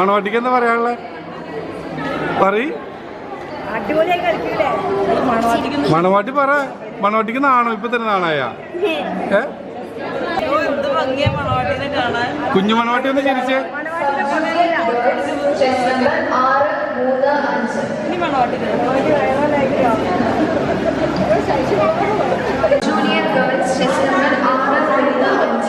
മണവാട്ടിക്ക് എന്താ പറയാനുള്ളത്? മണവാട്ടി പറ. മണവാട്ടിക്ക് നാണോ? ഇപ്പൊ തന്നെ നാണായ കുഞ്ഞു മണവാട്ടി ഒന്ന് ചിരിച്ചേ. Junior girls chess number 6-3-5.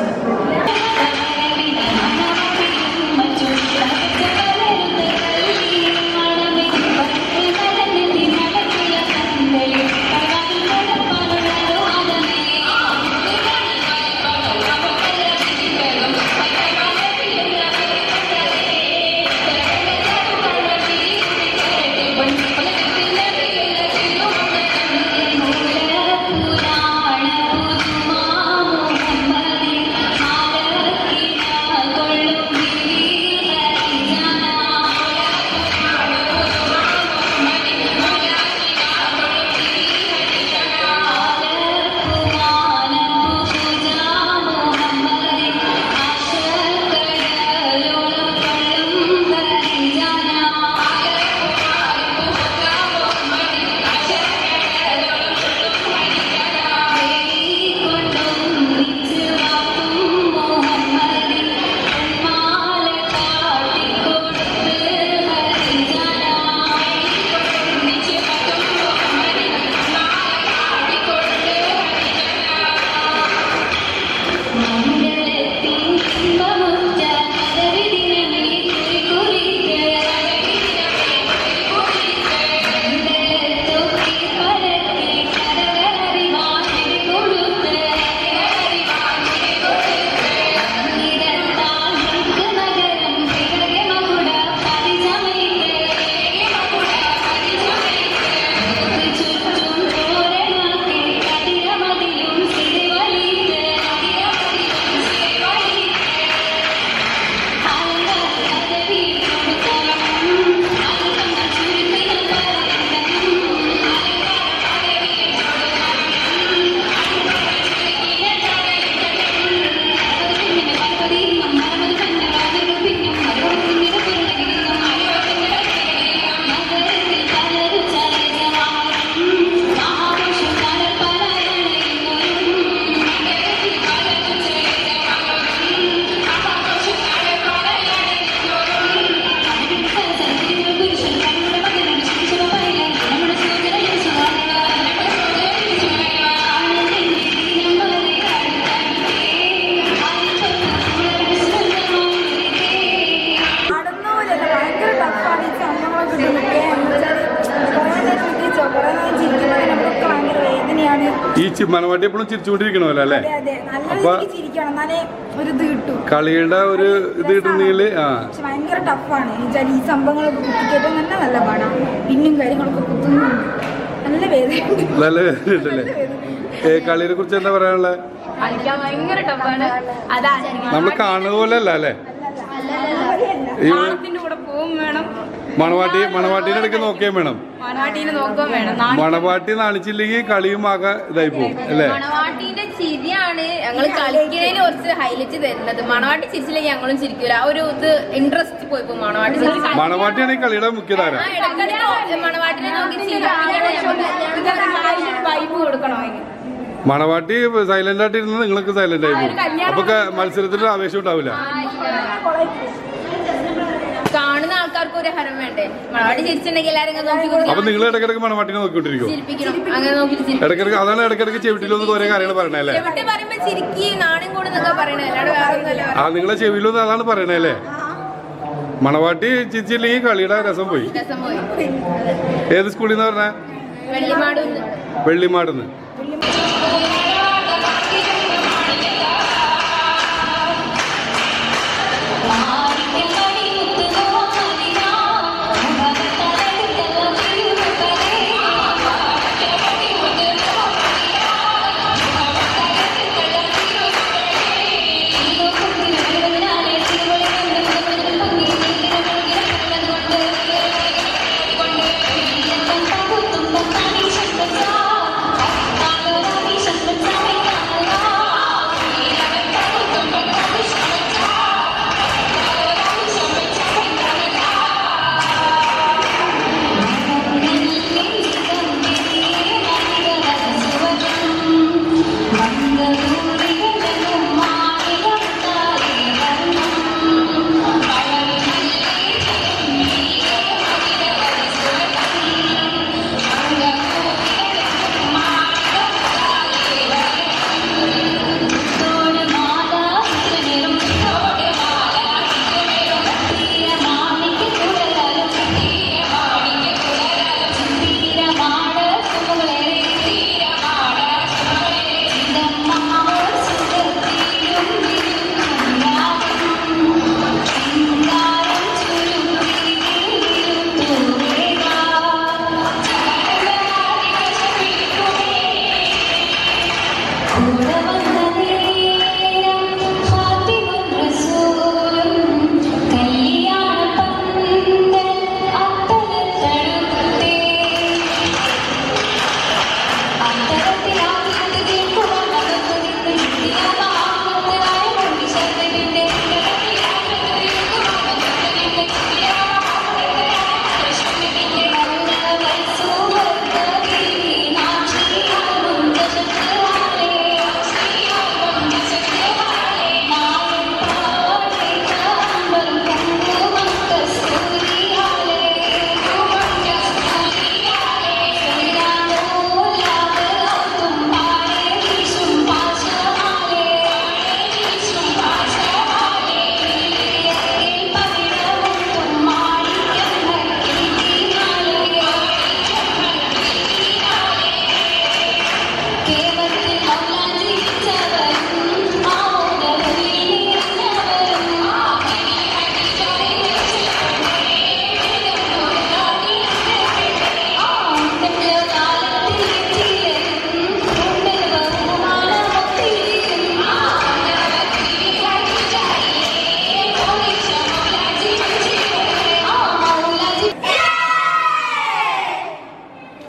ഈ മണവാട്ടി എപ്പോഴും ചിരിച്ചുകൊണ്ടിരിക്കണമല്ലോ അല്ലേ? അപ്പൊ കളിയുടെ ഒരു ഇത് കിട്ടുന്നെങ്കിൽ ഭയങ്കര ടഫാണ് ഈ സംഭവങ്ങളൊക്കെ കുത്തിക്കേറ്റാൻ തന്നെ നല്ല പാടാണ്. പിന്നും കാര്യങ്ങളൊക്കെ കുത്തുന്നുണ്ട്. നല്ല വേദന. നല്ല വേദനയുണ്ടല്ലേ? കളിയെ കുറിച്ച് എന്താ പറയാനുള്ളത്? നമ്മൾ കാണുന്ന പോലെ അല്ല അല്ലേ? മണവാട്ടീനെ ഇടയ്ക്ക് നോക്കുകയും വേണം. മണവാട്ടി നാണിച്ചില്ലെങ്കിൽ കളിയും ആകെ ഇതായി പോകും അല്ലേ? മണവാട്ടിന്റെ ചിരിയാണ് ഞങ്ങൾ കളിക്കുന്നതിന് കുറച്ച് ഹൈലൈറ്റ് തരുന്നത്. മണവാട്ടി ചിരിച്ചില്ലെങ്കിൽ ഞങ്ങളും ചിരിക്കൂല. ഒരു ഇത് ഇൻട്രസ്റ്റ് പോയി പോകും മണവാട്ടി. മണവാട്ടിയാണ് ഈ കളിയുടെ മുഖ്യധാര. മണവാട്ടിനെ നോക്കി വൈബ് കൊടുക്കണോ? മണവാട്ടി സൈലന്റ് ആയിട്ട് ഇരുന്ന് നിങ്ങൾക്ക് സൈലന്റ് ആയി പോകും. അപ്പൊ മത്സരത്തിന്റെ ആവേശം ഉണ്ടാവില്ല. കാണുന്ന ആൾക്കാർക്ക് ഒരു ഹരം വേണ്ടേ? മണവാട്ടി ചിരിച്ചിട്ടുണ്ടെങ്കിൽ എല്ലാവരും. അപ്പൊ നിങ്ങൾ ഇടയ്ക്കിടയ്ക്ക് മണവാട്ടിനെ നോക്കിക്കൊണ്ടിരിക്കും. ഇടയ്ക്കിടയ്ക്ക് അതാണ് ഇടയ്ക്കിടയ്ക്ക് ചെവിട്ടിലൊന്ന് കുറെ കാര്യങ്ങൾ പറയണേ അല്ലേ? ആ നിങ്ങളെ ചെവിയിലൊന്നും അതാണ് പറയണേ അല്ലേ? മണവാട്ടി ചിരിച്ചില്ലെങ്കിൽ കളിയുടെ രസം പോയി. ഏത് സ്കൂളിൽ നിന്ന് പറഞ്ഞ? വെള്ളിമാടുന്ന്.